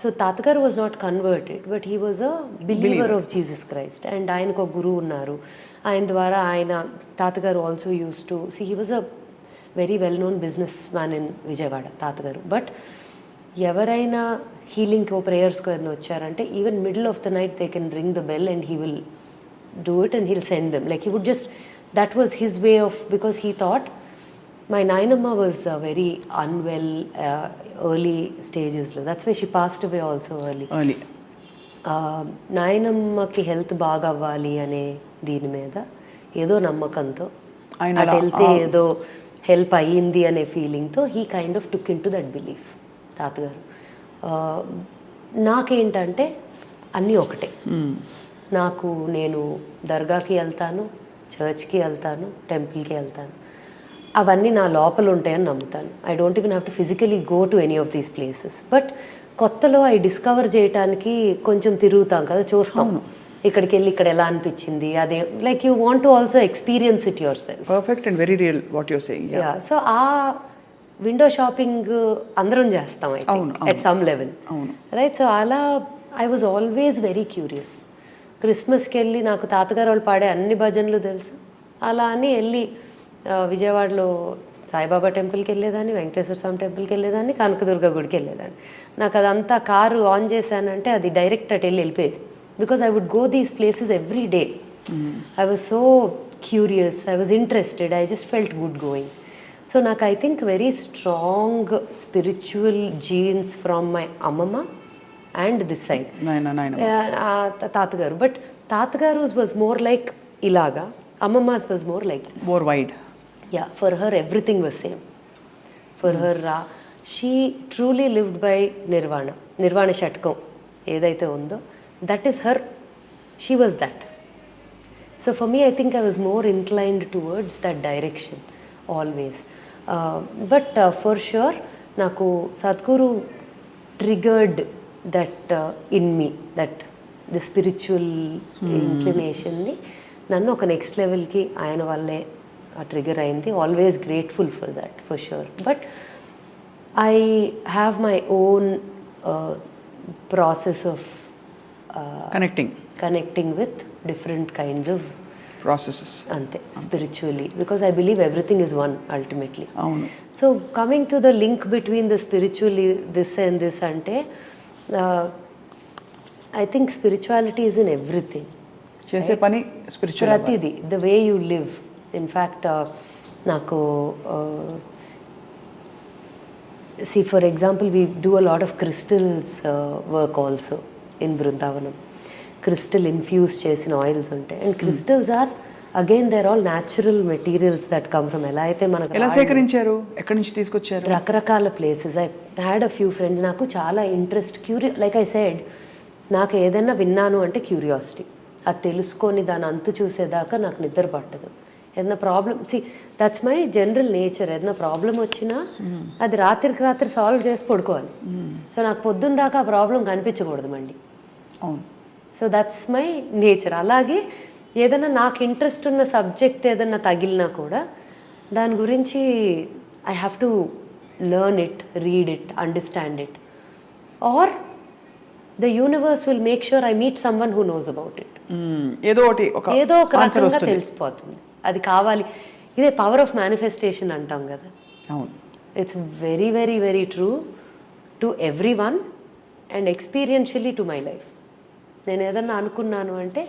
So Tatgaru was not converted, but he was a believer of Jesus Christ. And ఆయనకు ఒక గురువు ఉన్నారు. ఆయన ద్వారా ఆయన తాతగారు also use to see, he was a very well known businessman in Vijayawada, తాతగారు. But ఎవరైనా హీలింగ్కి ప్రేయర్స్కి ఏదైనా వచ్చారంటే, even middle of the night they can ring the bell and he will do it and heal send them. Like he would just, that was his way of, because he thought, my nainamma was very unwell early stages lo, that's why she passed away also early. నాయనమ్మకి health బాగా అవ్వాలి అనే దీని మీద ఏదో నమ్మకంతో, అటు వెళ్తే ఏదో హెల్ప్ అయ్యింది అనే ఫీలింగ్తో he kind of took into that belief తాతగారు. నాకేంటంటే అన్నీ ఒకటే. నాకు, నేను దర్గాకి వెళ్తాను, చర్చ్కి వెళ్తాను, టెంపుల్కి వెళ్తాను, అవన్నీ నా లోపల ఉంటాయని నమ్ముతాను. I don't even have to physically go to any of these places. But కొత్తలో అవి డిస్కవర్ చేయడానికి కొంచెం తిరుగుతాం కదా, చూస్తాం, ఇక్కడికి వెళ్ళి ఇక్కడ ఎలా అనిపించింది, అదే like you want to also experience it yourself. Perfect and very real what you're saying. Yeah, so ఆ విండో షాపింగ్ అందరం చేస్తాం at some level, right? So అలా I was always very curious. క్రిస్మస్కి వెళ్ళి నాకు తాతగారు వాళ్ళు పాడే అన్ని భజనలు తెలుసు. అలా అని వెళ్ళి విజయవాడలో సాయిబాబా టెంపుల్కి వెళ్ళేదాన్ని, వెంకటేశ్వర స్వామి టెంపుల్కి వెళ్ళేదాన్ని, కనకదుర్గ గుడికి వెళ్ళేదాన్ని. నాకు అదంతా కారు ఆన్ చేశానంటే అది డైరెక్ట్ అటు వెళ్ళిపోయేది, because I would go these places every day. I was so curious, I was interested, I just felt good going. So నాకు I think very strong spiritual genes from my అమ్మమ్మ and this side తాతగారు. But తాతగారు was more like ఇలాగా, అమ్మమ్మస్ was more like more wide. Yeah, for her everything was same. For her, she truly lived by nirvana. Nirvana shatkam edaithe undo, that is her, she was that. So for me, I think I was more inclined towards that direction always. But for sure, naku Sadguru triggered that in me, that the spiritual inclination ni nannu oka next level ki ayana valle trigger అయింది. Always grateful for that, for sure. But I have my own process of connecting with different kinds of processes, అంతే, spiritually, because I believe everything is one ultimately. So coming to the link between the spiritually this and this అంటే, I think spirituality is in everything. చేసే పని spiritual, ప్రతిదీ, the way you live. In fact నాకు see, for example, we do a lot of crystals work also in Brindavanam. Crystal infused చేసిన oils ఉంటాయి. And crystals are, again, they're all natural materials that come from, ఎలా అయితే మనకు ఎలా సేకరించారు, ఎక్కడి నుంచి తీసుకొచ్చారు? రకరకాల places. I had a few friends. నాకు చాలా ఇంట్రెస్ట్, లైక్ ఐ సెడ్, నాకు ఏదైనా విన్నాను అంటే క్యూరియాసిటీ, అది తెలుసుకొని దాని అంతు చూసేదాకా నాకు నిద్ర పట్టదు. ఏదైనా problem, that's my general nature. ఏదైనా ప్రాబ్లం వచ్చినా అది రాత్రికి రాత్రి సాల్వ్ చేసి పడుకోవాలి. సో నాకు పొద్దున్న దాకా ఆ ప్రాబ్లం కనిపించకూడదు మళ్ళీ. So that's my nature. అలాగే ఏదైనా నాకు ఇంట్రెస్ట్ ఉన్న సబ్జెక్ట్ ఏదైనా తగిలినా కూడా దాని గురించి I have to learn it, read it, understand it, or the universe will make sure I meet someone who knows about it. ఏదో ఒక రకంగా తెలిసిపోతుంది అది కావాలి. ఇదే పవర్ ఆఫ్ మేనిఫెస్టేషన్ అంటాం కదా. అవును, it's very very very true to everyone and experientially to my life. నేను ఏదన్నా అనుకున్నాను అంటే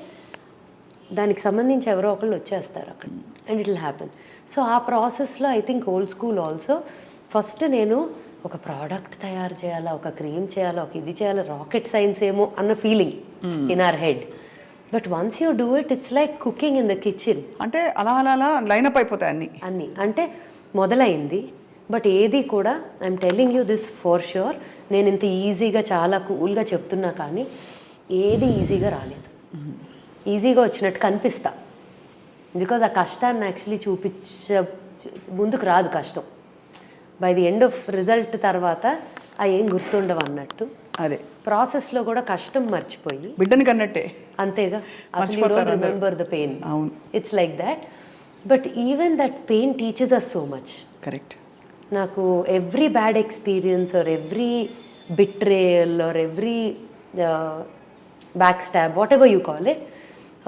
దానికి సంబంధించి ఎవరో ఒకళ్ళు వచ్చేస్తారు అక్కడ, and it will happen. So ఆ ప్రాసెస్లో I think old school also first నేను ఒక ప్రోడక్ట్ తయారు చేయాలా, ఒక క్రీమ్ చేయాలా, ఒక ఇది చేయాలా, రాకెట్ సైన్స్ ఏమో అన్న feeling in our head. But once you do it, it's like cooking in the kitchen. అంటే అలా అలా అలా లైనప్ అయిపోతాయి అన్నీ అంటే మొదలైంది. బట్ ఏది కూడా I'm telling you this for sure, నేను ఇంత ఈజీగా చాలా కూల్గా చెప్తున్నా కానీ ఏది ఈజీగా రాలేదు. ఈజీగా వచ్చినట్టు కనిపిస్తా, బికాజ్ ఆ కష్టాన్ని యాక్చువల్లీ ముందుకు రాదు కష్టం. By the end of result తర్వాత ఏం గుర్తుండవు అన్నట్టు. అదే ప్రాసెస్లో కూడా కష్టం మర్చిపోయి బిడ్డని కన్నట్టే అంతేగా, అసలు you don't remember the pain. It's like that. But even that pain teaches us so much. Correct. నాకు every bad experience or every betrayal or every back stab, whatever you call it,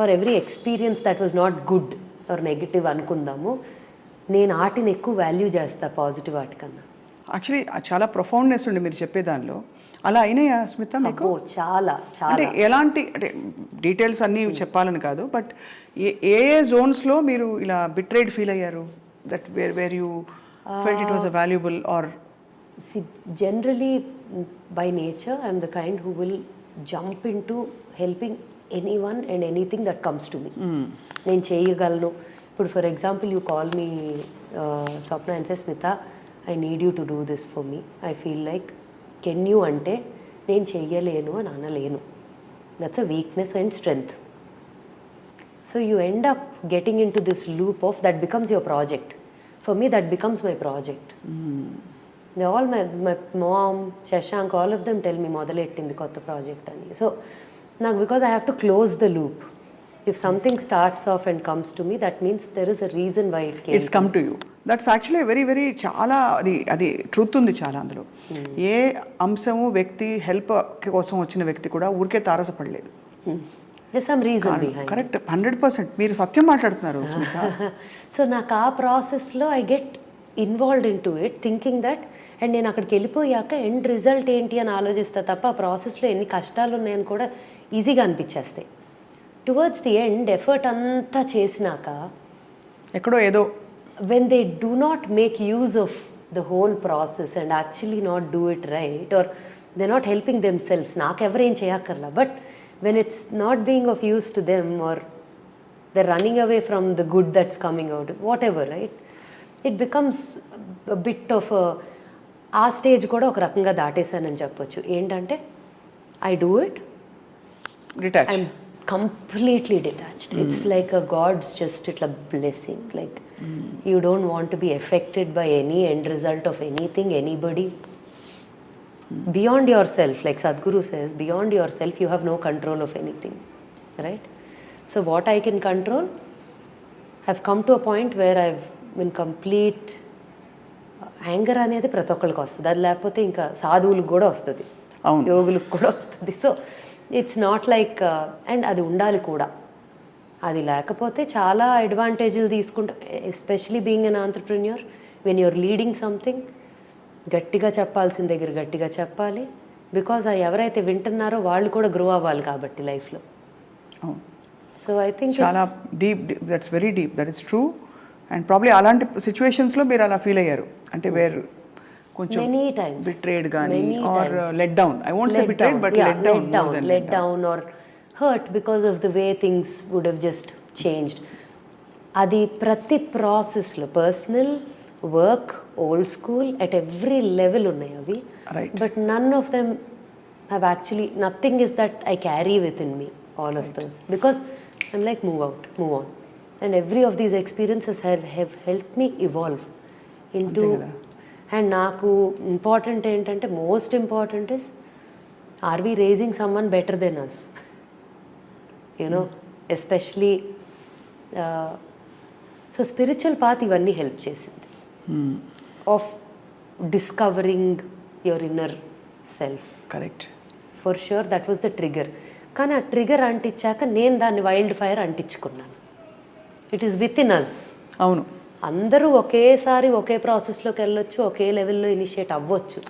or every experience that was not good or negative అనుకుందాము, నేను ఆటిని ఎక్కువ value చేస్తా positive వాటికన్నా. Actually చాలా ప్రొఫౌండ్నెస్ ఉండి మీరు చెప్పే దానిలో. అలా అయినాయా స్మిత మీకు? చాలా చాలా. అంటే ఎలాంటి, అంటే డీటెయిల్స్ అన్నీ చెప్పాలని కాదు, బట్ ఏ జోన్స్లో మీరు ఇలా బిట్రేడ్ ఫీల్ అయ్యారు? That where you felt it was a valuable or? Generally by nature I'm the kind who will jump into helping anyone and anything that comes to me. నేను చేయగలను. ఇప్పుడు for example you call me Swapna and say Smita I need you to do this for me, I feel like can you అంటే నేను చెయ్యలేను అని అనలేను. That's a weakness and strength. So you end up getting in to this loop of that becomes your project. For me that becomes my project. They all my mom, Shashank, all of them tell me మొదలెట్టింది కొత్త project అని. So నాకు, because I have to close the loop. If something starts off and comes to me, that means there is a reason why it came. It's come to you. That's actually very very చాలా అది truth ఉంది చాలా అందులో. ఏ అంశము వ్యక్తి help కోసం వచ్చిన వ్యక్తి కూడా ఊరికే తారసపడలేదు. There's some reason behind. Correct, 100% మీరు సత్యం మాట్లాడుతున్నారు స్మిత. సో నాకు ఆ ప్రాసెస్లో I get involved in to it thinking that, and నేను అక్కడికి వెళ్ళిపోయాక ఎండ్ రిజల్ట్ ఏంటి అని ఆలోచిస్తా తప్ప ఆ ప్రాసెస్లో ఎన్ని కష్టాలు ఉన్నాయని కూడా ఈజీగా అనిపించేస్తాయి. టువర్డ్స్ ది ఎండ్ ఎఫర్ట్ అంతా చేసినాక ఎక్కడో ఏదో when they do not make use of the whole process and actually not do it right, or they're not helping themselves, నాకెవరేం చేయక్కర్లా, but when it's not being of use to them or they're running away from the good that's coming out, whatever, right, it becomes a bit of ఆ stage కూడా ఒక రకంగా దాటేశానని చెప్పొచ్చు. ఏంటంటే I do it, I'm completely detached. It's like a God's just a blessing. Like you don't want to be affected by any end result of anything, anybody. Beyond yourself, like Sadguru says, beyond yourself you have no control of anything, right? So what I can control, I've come to a point where I've been complete anger అనేది ప్రతి ఒక్కరికి వస్తుంది. అది లేకపోతే ఇంకా సాధువులకు కూడా వస్తుంది, యోగులకు కూడా వస్తుంది. So it's not like, and అది ఉండాలి కూడా. అది లేకపోతే చాలా అడ్వాంటేజ్లు తీసుకుంటా, especially being an entrepreneur, when you're leading something, గట్టిగా చెప్పాల్సిన దగ్గర గట్టిగా చెప్పాలి. బికాజ్ ఎవరైతే వింటున్నారో వాళ్ళు కూడా గ్రో అవ్వాలి కాబట్టి లైఫ్లో. సో ఐ థింక్ చాలా deep, that's very deep, that is true. And probably అలాంటి సిచ్యువేషన్స్లో మీరు అలా ఫీల్ అయ్యారు అంటే వేరు కొంచెం many times betrayed gaani or let down. I won't say betrayed, but let down or hurt because of the way things would have just changed. adi prati process lo personal work, old school, at every level unnai avi, right, but none of them have actually, nothing is that I carry within me, all of those, because I'm like move out, move on, and every of these experiences have helped me evolve into. And నాకు important ఏంటంటే, most important is, are we raising someone better than us, you know, especially. So spiritual path ఇవన్నీ help చేసింది of discovering your inner self. Correct, for sure that was the trigger. కానీ ఆ trigger అంటించాక నేను దాన్ని wildfire అంటించుకున్నాను. It is within us. అవును, అందరూ ఒకేసారి ఒకే ప్రాసెస్లోకి వెళ్ళొచ్చు, ఒకే లెవెల్లో ఇనిషియేట్ అవ్వచ్చు.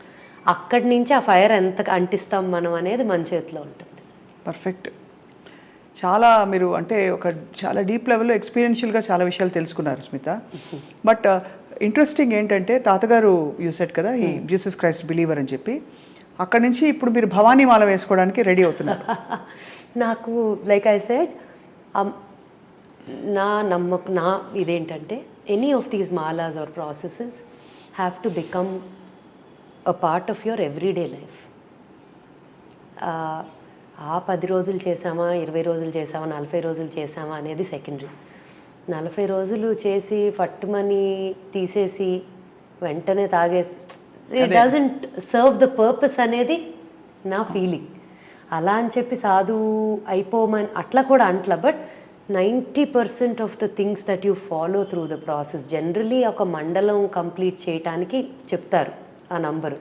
అక్కడి నుంచి ఆ ఫైర్ ఎంత అంటిస్తాం మనం అనేది మన చేతిలో ఉంటుంది. పర్ఫెక్ట్. చాలా మీరు అంటే ఒక చాలా డీప్ లెవెల్లో ఎక్స్పీరియన్షియల్గా చాలా విషయాలు తెలుసుకున్నారు స్మిత. బట్ ఇంట్రెస్టింగ్ ఏంటంటే తాతగారు యూ సెడ్ కదా ఈ జీసస్ క్రైస్ట్ బిలీవర్ అని చెప్పి, అక్కడి నుంచి ఇప్పుడు మీరు భవానీ మాల వేసుకోవడానికి రెడీ అవుతున్నారు. నాకు లైక్ ఐ సెడ్ నా ఇదేంటంటే any of these malas or processes have to become a part of your everyday life. ఆ 10 రోజులు చేసామా, 20 రోజులు చేసామా, 40 రోజులు చేసామా అనేది సెకండరీ. 40 రోజులు చేసి ఫట్టుమని తీసేసి వెంటనే తాగేసి it doesn't serve the purpose అనేది నా ఫీలింగ్. అలా అని చెప్పి సాధువు అయిపోమని అట్లా కూడా అంట్లా. But 90% of the things that you follow through the process, generally ఒక మండలం కంప్లీట్ చేయటానికి చెప్తారు ఆ నంబరు.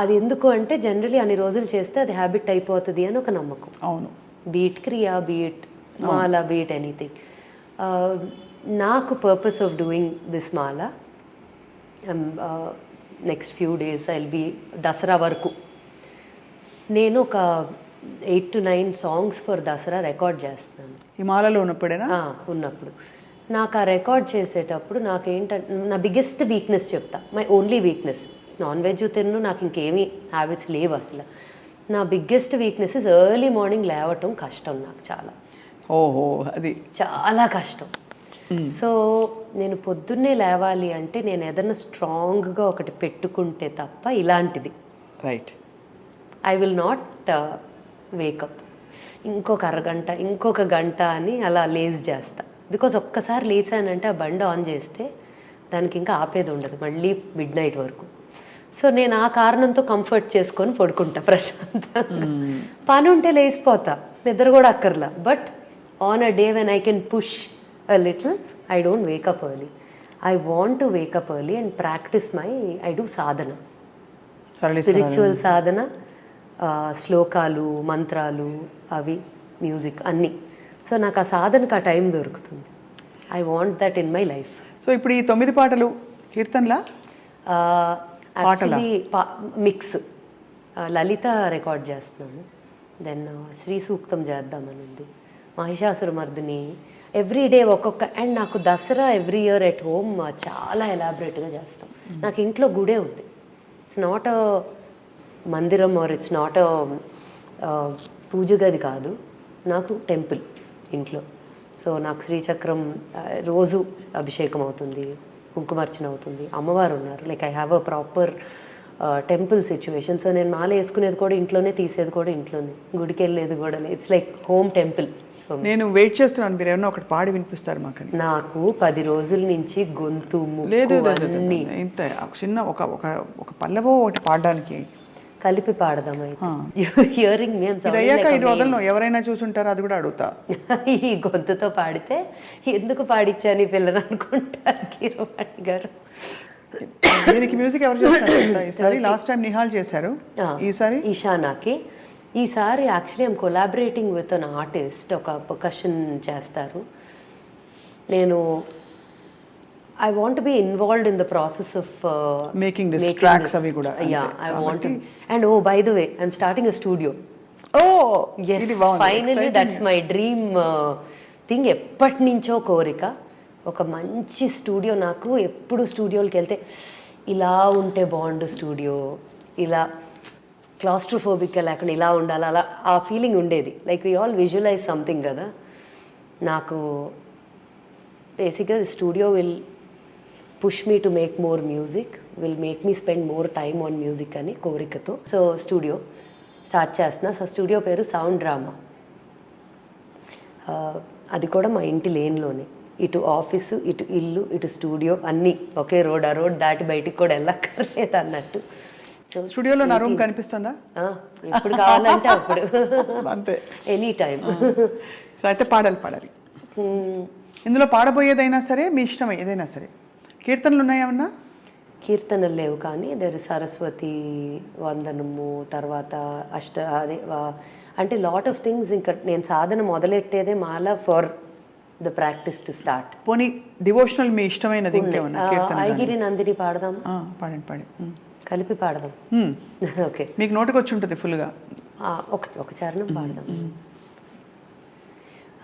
అది ఎందుకు అంటే జనరలీ అన్ని రోజులు చేస్తే అది హ్యాబిట్ అయిపోతుంది అని ఒక నమ్మకం. అవును. Be it kriya, be it mala, be it anything. నాకు purpose of doing this mala next few days I'll be Dussehra వరకు నేను ఒక 8 to 9 songs for Dasara record చేస్తాను. హిమాలయలో ఉన్నప్పుడేనా? ఉన్నప్పుడు. నాకు ఆ రికార్డ్ చేసేటప్పుడు నాకేంటంటే నా బిగ్గెస్ట్ వీక్నెస్ చెప్తా, my only weakness. Non veg తిన్ను, నాకు ఇంకేమీ హ్యాబిట్స్ లేవు అసలు. నా biggest weakness is early morning లేవటం కష్టం నాకు చాలా. ఓహో, అది చాలా కష్టం. సో నేను పొద్దున్నే లేవాలి అంటే నేను ఏదైనా స్ట్రాంగ్గా ఒకటి పెట్టుకుంటే తప్ప ఇలాంటిది right I will not wake up. ఇంకొక అరగంట, ఇంకొక గంట అని అలా లేజ్ చేస్తా. బికాజ్ ఒక్కసారి లేసానంటే ఆ బండి ఆన్ చేస్తే దానికి ఇంకా ఆపేది ఉండదు మళ్ళీ మిడ్ నైట్ వరకు. సో నేను ఆ కారణంతో కంఫర్ట్ చేసుకొని పడుకుంటా ప్రశాంతంగా. పని ఉంటే లేచిపోతా, నిద్ర కూడా అక్కర్లా. But on a day when I can push a little, I don't wake up early. I want to wake up early and practice I do sadhana, spiritual sadhana, శ్లోకాలు, మంత్రాలు, అవి మ్యూజిక్ అన్నీ. సో నాకు ఆ సాధనకు ఆ టైం దొరుకుతుంది. I want that in my life. So ఇప్పుడు ఈ 9 పాటలు కీర్తనలా? Actually mix. లలిత రికార్డ్ చేస్తున్నాను, దెన్ శ్రీ సూక్తం చేద్దామని ఉంది, మహిషాసురమర్దిని, ఎవ్రీ డే ఒక్కొక్క. అండ్ నాకు Dasara every year at home చాలా ఎలాబరేట్గా చేస్తాం. నాకు ఇంట్లో గుడే ఉంది. ఇట్స్ నాట్ అ మందిరం ఆర్ ఇట్స్ నాట్ అ పూజ గది కాదు, నాకు టెంపుల్ ఇంట్లో. సో నాకు శ్రీచక్రం రోజు అభిషేకం అవుతుంది, కుంకుమార్చన అవుతుంది, అమ్మవారు ఉన్నారు. Like I have a proper temple situation. So నేను మాల వేసుకునేది కూడా ఇంట్లోనే, తీసేది కూడా ఇంట్లోనే, గుడికి వెళ్ళేది కూడా. It's like home temple. నేను వెయిట్ చేస్తున్నాను, మీరు ఏమన్నా ఒకటి పాడి వినిపిస్తారు మాకు. నాకు 10 రోజుల నుంచి గొంతు లేదు ఇంత చిన్న ఒక పల్లవో ఒకటి పాడడానికి కలిపి పాడదాం అయితే. హియరింగ్ మీ అయ్యాక ఇది వదలను, ఎవరైనా చూసుంటారో అది కూడా అడుగుతా. ఈ గొంతుతో పాడితే ఎందుకు పాడిచ్చాని పిల్లలు అనుకుంటారు కీరవాణి గారు. దీనికి మ్యూజిక్ ఎవరు చేస్తారు ఈసారి? లాస్ట్ టైం నిహాల్ చేశారు, ఈసారి ఈశానాకి. ఈసారి actually I'm collaborating with an artist, ఒక పర్కషన్ చేస్తారు. నేను I want be involved in the process of making this tracks అవి కూడా. Yeah I want. And oh by the way I'm starting a studio. Oh yes, finally that's my dream thing. ఎప్పటి నుంచో కోరిక ఒక మంచి studio. నాకు ఎప్పుడు స్టూడియోకి వెళ్తే ఇలా ఉంటే బాగుండు స్టూడియో, ఇలా క్లాస్ట్రోఫోబిక్గా లేకుండా ఇలా ఉండాలి, అలా ఆ ఫీలింగ్ ఉండేది. Like we all visualize something కదా. నాకు బేసిక్గా studio will push me to make more music, will make me spend more time on music అని కోరికతో సో స్టూడియో స్టార్ట్ చేస్తున్నా. సో స్టూడియో పేరు సౌండ్ డ్రామా. అది కూడా మా ఇంటి లేన్లోనే, ఇటు ఆఫీసు, ఇటు ఇల్లు, ఇటు స్టూడియో అన్నీ ఒకే రోడ్. ఆ రోడ్ దాటి బయటికి కూడా వెళ్ళక్కర్లేదు అన్నట్టు. స్టూడియోలో నా రూమ్ కనిపిస్తుందా? ఎప్పుడు కావాలంటే అప్పుడు, అంతే, ఎనీ టైం. అయితే పాడాలి. ఇందులో పాడబోయేదైనా సరే మీ ఇష్టం, ఏదైనా సరే. కీర్తనలు ఉన్నాయేమన్నా? కీర్తనలు లేవు, కానీ దగ్గర సరస్వతి వందనము, తర్వాత అదే అంటే లాట్ ఆఫ్ థింగ్స్. ఇంకా నేను సాధన మొదలెట్టేదే మాల for the practice to start. పోనీ డివోషనల్ మీ ఇష్టమైనది ఇంకేమన్నా? ఐగిరి నందిని పాడదాం. పాడండి. కలిపి పాడదాం. ఓకే, మీకు నోటికి వచ్చి ఉంటుంది ఫుల్గా. ఒక చరణం పాడదాం.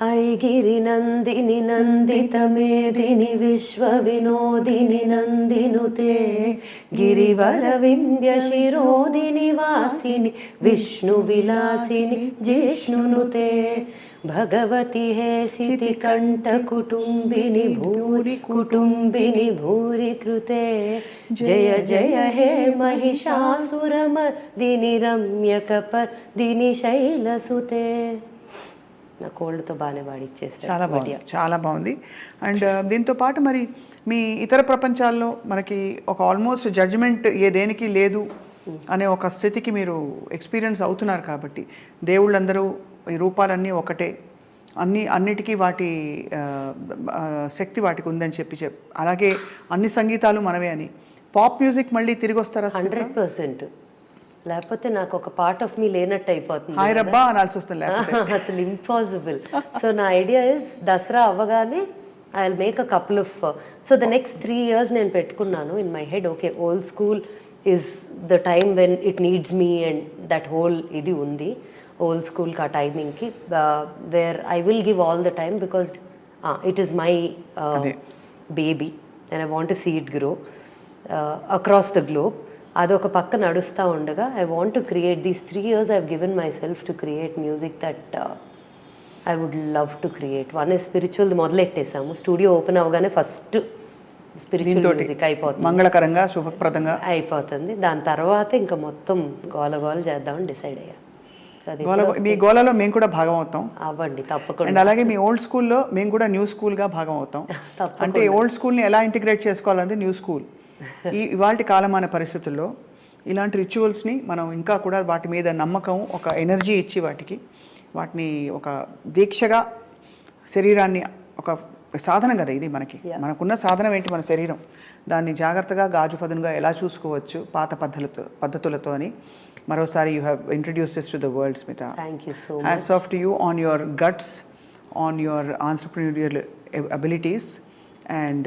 ఐగిరి నందిని నందిత మేదిని విశ్వ వినోదిని నందినుతే గిరివర వింధ్య శిరోదిని వాసిని విష్ణు విలాసిని జిష్ణునుతే భగవతి హే సితి కంఠ కుటుంబిని భూరి కృతే జయ జయ హే మహిషాసురమర్దిని రమ్యకపర్దిని శైలసుతే. నా కోల్డ్తో బాగానే పాడిచ్చేసారు. చాలా బాగుంది, చాలా బాగుంది. అండ్ దీంతో పాటు మరి మీ ఇతర ప్రపంచాల్లో మనకి ఒక ఆల్మోస్ట్ జడ్జిమెంట్ దేనికి లేదు అనే ఒక స్థితికి మీరు ఎక్స్పీరియన్స్ అవుతున్నారు కాబట్టి, దేవుళ్ళందరూ ఈ రూపాలన్నీ ఒకటే, అన్నిటికీ వాటి శక్తి వాటికి ఉందని చెప్పి అలాగే అన్ని సంగీతాలు మనమే అని, పాప్ మ్యూజిక్ మళ్ళీ తిరిగి వస్తారా? 100%. లేకపోతే నాకు ఒక పార్ట్ ఆఫ్ మీ లేనట్టు అయిపోతుంది. హాయ్ రబ్బా అనాల్సి వస్తుంది అసలు ఇంపాసిబుల్. సో నా ఐడియా ఇస్ దసరా అవ్వగానే I will make a couple of, so the next 3 years నేను పెట్టుకున్నాను in my head. Okay, old school is the time when it needs me and that whole ఇది ఉంది old స్కూల్కి ఆ టైమింగ్కి, where I will give all the time because it is my baby and I want to see it grow across the globe. అదొక పక్క నడుస్తూ ఉండగా I want to create these 3 years I given myself to create music that I would love to create. One is spiritual మొదలెట్టేసాము, studio open అవ్వగానే first spiritual music అయిపోతుంది, మంగళకరంగా శుభప్రదంగా అయిపోతుంది. దాని తర్వాత ఇంకా మొత్తం గోల చేద్దామని డిసైడ్ అయ్యా. మీ గోలలో మేము కూడా భాగం అవుతాం. అవ్వండి తప్పకుండా. అండ్ అలాగే మీ ఓల్డ్ స్కూల్లో మేము కూడా న్యూ స్కూల్గా భాగం అవుతాం. అంటే ఓల్డ్ స్కూల్ని ఎలా ఇంటిగ్రేట్ చేసుకోవాలన్నది న్యూ స్కూల్. ఇవాళ కాలమాన పరిస్థితుల్లో ఇలాంటి రిచువల్స్ని మనం ఇంకా కూడా వాటి మీద నమ్మకం, ఒక ఎనర్జీ ఇచ్చి వాటిని ఒక దీక్షగా, శరీరాన్ని ఒక సాధనం కదా ఇది మనకున్న సాధనం ఏంటి? మన శరీరం. దాన్ని జాగ్రత్తగా గాజు పదునుగా ఎలా చూసుకోవచ్చు పాత పద్ధతులతో అని మరోసారి you have introduce this to the world, Smita. Thank you so much. Hats off to you on your guts, on your entrepreneurial abilities and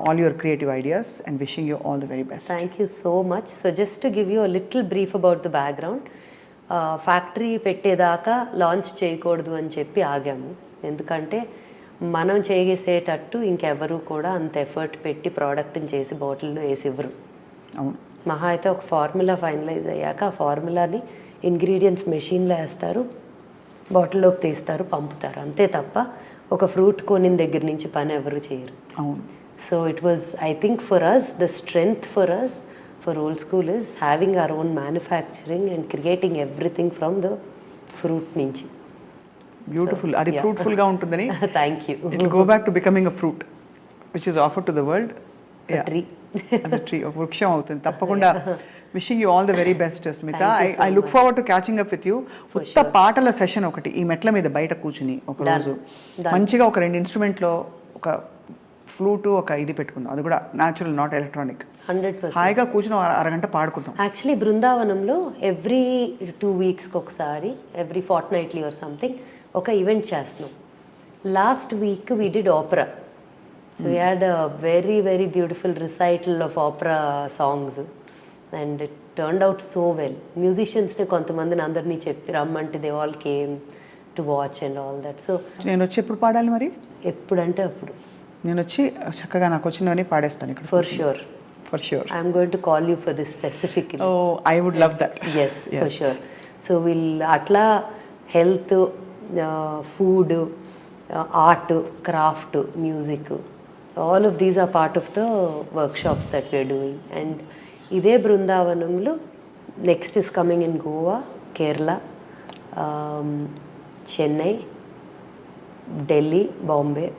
all your creative ideas, and wishing you all the very best. Thank you so much. So just to give you a little brief about the background, factory పెట్టేదాకా launch చేయకూడదు అని చెప్పి ఆగాము. ఎందుకంటే మనం చేసేటట్టు ఇంకెవరు కూడా అంత ఎఫర్ట్ పెట్టి ప్రోడక్ట్ని చేసి బాటిల్లో వేసి ఇవ్వరు. అవును, మహా అయితే ఒక ఫార్ములా ఫైనలైజ్ అయ్యాక ఆ ఫార్ములాని ఇంగ్రీడియంట్స్ మెషిన్లో వేస్తారు, బాటిల్లోకి తీస్తారు, పంపుతారు, అంతే తప్ప ఒక ఫ్రూట్ కొనిన దగ్గర నుంచి పని ఎవరు చేయరు. అవును. So it was, I think for us the strength for us for old school is having our own manufacturing and creating everything from the fruit నుంచి. బ్యూటిఫుల్. అది ఫ్రూట్ఫుల్గా ఉంటుందని. Thank you. It will go back to becoming a fruit which is offered to the world. Tree, అది tree, ఒక వృక్షం అవుతుంది తప్పకుండా. Wishing you all the very best, Smitha. I look forward to catching up with you. ఉత్త పాటల session ఒకటి ఈ మెట్ల మీద బయట కూర్చుని ఒక రోజు మంచిగా ఒక 2 ఇన్స్ట్రుమెంట్లో ఒక ఫ్లూటు, ఒక ఇది పెట్టుకుందాం, అది కూడా న్యాచురల్, నాట్ ఎలక్ట్రానిక్. 100%. హాయిగా కూర్చుని అరగంట పాడుకుందాం. యాక్చువల్లీ బృందావనంలో ఎవ్రీ 2 weeksకి ఒకసారి, ఎవ్రీ ఫార్ట్నైట్లీ ఆర్ సంథింగ్ ఒక ఈవెంట్ చేస్తున్నాం. Last week we did opera. So we had a very very beautiful recital of opera songs and it turned out so well. మ్యూజిషియన్స్ని కొంతమందిని అందరినీ చెప్పి రమ్మంటే they all came to watch and all that. So నేను వచ్చి ఎప్పుడు పాడాలి మరి? ఎప్పుడంటే అప్పుడు నేను వచ్చి చక్కగా నాకు వచ్చినవన్నీ పాడేస్తాను ఇక్కడ. For sure, for sure. I'm going to call you for this specific. Oh, I would love that. Yes, for sure. So అట్లా health, food, art, craft, music, all of these are part of the workshops that we're doing. And ఇదే బృందావనంలో next is coming in Goa, Kerala, Chennai, Delhi, Bombay,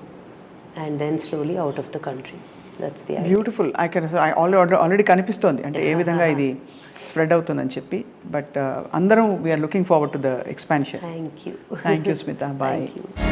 and then slowly out of the country. That's the idea. Beautiful. I already కనిపిస్తోంది అంటే ఏ విధంగా ఇది spread అవుతుందని చెప్పి. But అందరం we're looking forward to the expansion. Thank you. Thank you, Smitha. Bye. Thank you.